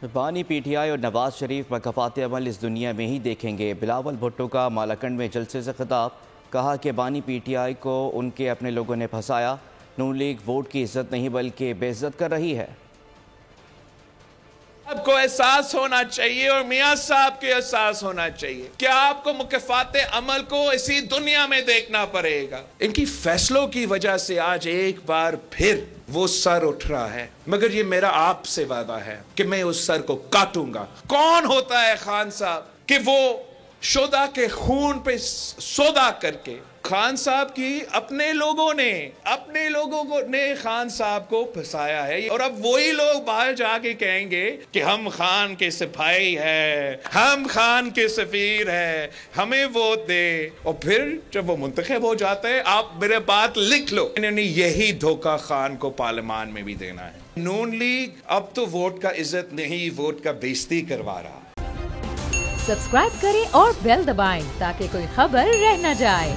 بانی P T I اور نواز شریف مکافات عمل اس دنیا میں ہی دیکھیں گے۔ بلاول بھٹو کا مالاکنڈ میں جلسے سے خطاب، کہا کہ بانی پی ٹی آئی کو ان کے اپنے لوگوں نے پھنسایا، نون لیگ ووٹ کی عزت نہیں بلکہ بے عزت کر رہی ہے۔ آپ کو احساس ہونا چاہیے اور میاں صاحب کے احساس ہونا چاہیے کہ آپ کو مکافات عمل کو اسی دنیا میں دیکھنا پڑے گا۔ ان کی فیصلوں کی وجہ سے آج ایک بار پھر وہ سر اٹھ رہا ہے، مگر یہ میرا آپ سے وعدہ ہے کہ میں اس سر کو کاٹوں گا۔ کون ہوتا ہے خان صاحب کہ وہ شہداء کے خون پہ سودا کر کے، خان صاحب کی اپنے لوگوں نے خان صاحب کو پھنسایا ہے، اور اب وہی لوگ باہر جا کے کہیں گے کہ ہم خان کے سپاہی ہیں، ہم خان کے سفیر ہیں، ہمیں ووٹ دے۔ اور پھر جب وہ منتخب ہو جاتا ہے، آپ میرے بات لکھ لو، انہوں نے یہی دھوکہ خان کو پارلیمان میں بھی دینا ہے۔ نون لیگ اب تو ووٹ کا عزت نہیں، ووٹ کا بے عزتی کروا رہا۔ سبسکرائب کریں اور بیل دبائیں تاکہ کوئی خبر رہ نہ جائے۔